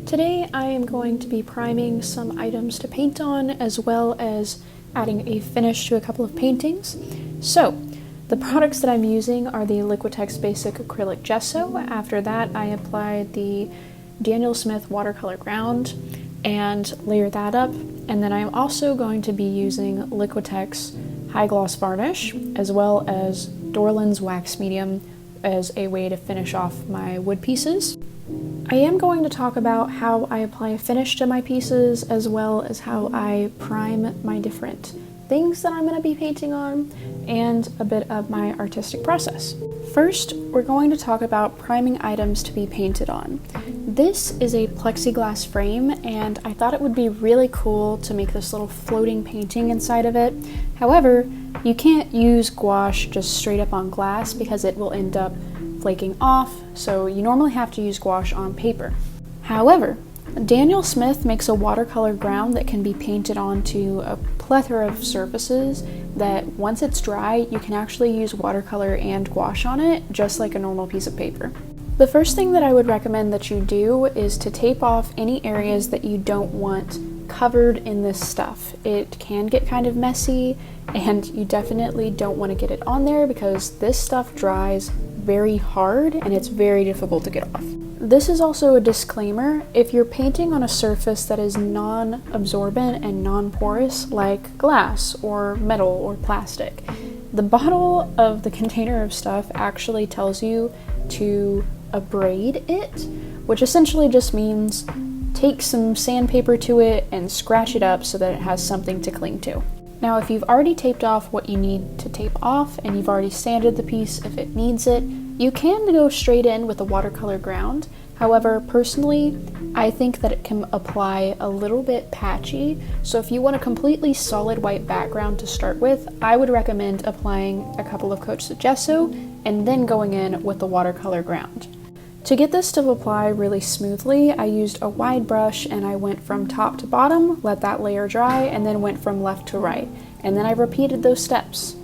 Today I am going to be priming some items to paint on, as well as adding a finish to a couple of paintings. So, the products that I'm using are the Liquitex Basic Acrylic Gesso. After that, I applied the Daniel Smith Watercolor Ground and layer that up. And then I'm also going to be using Liquitex High Gloss Varnish, as well as Dorland's Wax Medium as a way to finish off my wood pieces. I am going to talk about how I apply a finish to my pieces, as well as how I prime my different things that I'm going to be painting on, and a bit of my artistic process. First, we're going to talk about priming items to be painted on. This is a plexiglass frame, and I thought it would be really cool to make this little floating painting inside of it. However, you can't use gouache just straight up on glass because it will end up flaking off, so you normally have to use gouache on paper. However, Daniel Smith makes a watercolor ground that can be painted onto a plethora of surfaces that once it's dry, you can actually use watercolor and gouache on it, just like a normal piece of paper. The first thing that I would recommend that you do is to tape off any areas that you don't want covered in this stuff. It can get kind of messy, and you definitely don't want to get it on there because this stuff dries very hard and it's very difficult to get off. This is also a disclaimer: if you're painting on a surface that is non-absorbent and non-porous, like glass or metal or plastic, the bottle of the container of stuff actually tells you to abrade it, which essentially just means take some sandpaper to it and scratch it up so that it has something to cling to. Now, if you've already taped off what you need to tape off and you've already sanded the piece if it needs it, you can go straight in with a watercolor ground. However, personally, I think that it can apply a little bit patchy, so if you want a completely solid white background to start with, I would recommend applying a couple of coats of gesso and then going in with the watercolor ground. To get this to apply really smoothly, I used a wide brush and I went from top to bottom, let that layer dry, and then went from left to right. And then I repeated those steps.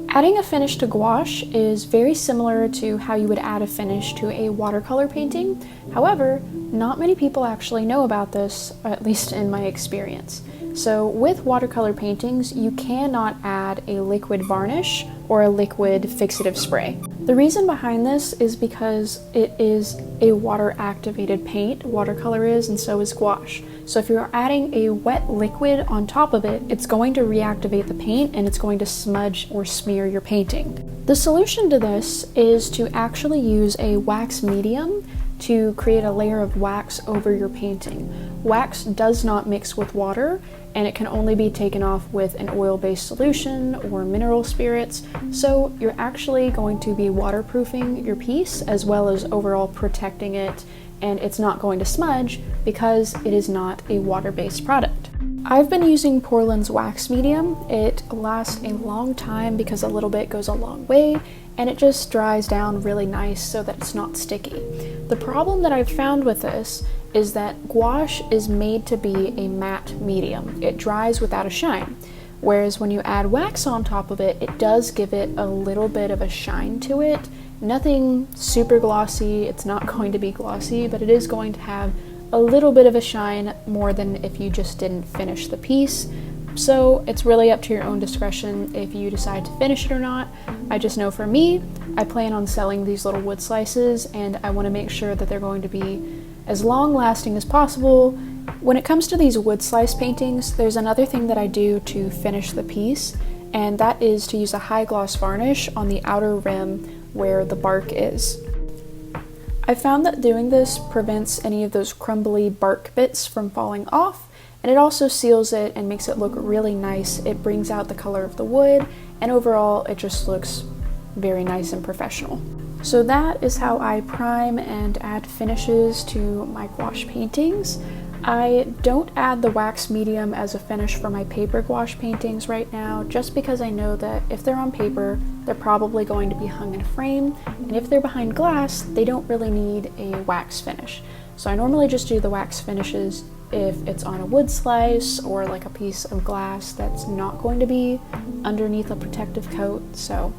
Adding a finish to gouache is very similar to how you would add a finish to a watercolor painting. However, not many people actually know about this, at least in my experience. So with watercolor paintings, you cannot add a liquid varnish or a liquid fixative spray. The reason behind this is because it is a water-activated paint, watercolor is, and so is gouache. So if you're adding a wet liquid on top of it, it's going to reactivate the paint and it's going to smudge or smear your painting. The solution to this is to actually use a wax medium to create a layer of wax over your painting. Wax does not mix with water, and it can only be taken off with an oil-based solution or mineral spirits, so you're actually going to be waterproofing your piece as well as overall protecting it, and it's not going to smudge because it is not a water-based product. I've been using Portland's Wax Medium. It lasts a long time because a little bit goes a long way, and it just dries down really nice so that it's not sticky. The problem that I've found with this is that gouache is made to be a matte medium. It dries without a shine. Whereas when you add wax on top of it, it does give it a little bit of a shine to it. Nothing super glossy, it's not going to be glossy, but it is going to have a little bit of a shine more than if you just didn't finish the piece. So it's really up to your own discretion if you decide to finish it or not. I just know for me, I plan on selling these little wood slices, and I want to make sure that they're going to be as long lasting as possible. When it comes to these wood slice paintings, there's another thing that I do to finish the piece, and that is to use a high gloss varnish on the outer rim where the bark is. I found that doing this prevents any of those crumbly bark bits from falling off, and it also seals it and makes it look really nice. It brings out the color of the wood, and overall it just looks very nice and professional. So that is how I prime and add finishes to my gouache paintings. I don't add the wax medium as a finish for my paper gouache paintings right now, just because I know that if they're on paper, they're probably going to be hung in a frame, and if they're behind glass, they don't really need a wax finish. So I normally just do the wax finishes if it's on a wood slice or like a piece of glass that's not going to be underneath a protective coat. So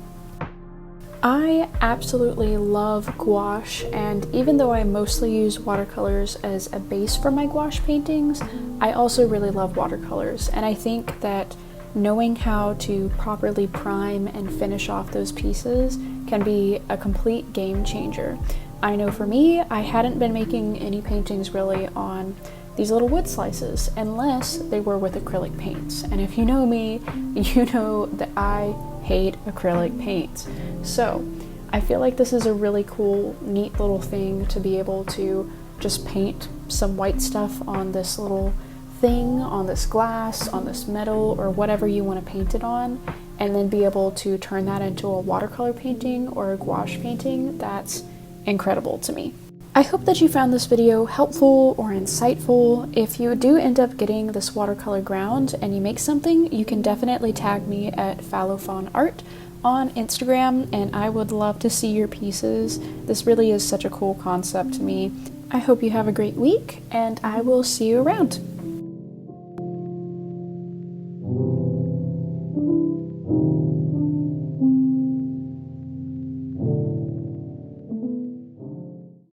I absolutely love gouache, and even though I mostly use watercolors as a base for my gouache paintings, I also really love watercolors, and I think that knowing how to properly prime and finish off those pieces can be a complete game changer. I know for me, I hadn't been making any paintings really on these little wood slices unless they were with acrylic paints, and if you know me, you know that I hate acrylic paints. So I feel like this is a really cool, neat little thing to be able to just paint some white stuff on this little thing, on this glass, on this metal, or whatever you want to paint it on, and then be able to turn that into a watercolor painting or a gouache painting. That's incredible to me. I hope that you found this video helpful or insightful. If you do end up getting this watercolor ground and you make something, you can definitely tag me at FallowFawnArt on Instagram, and I would love to see your pieces. This really is such a cool concept to me. I hope you have a great week, and I will see you around.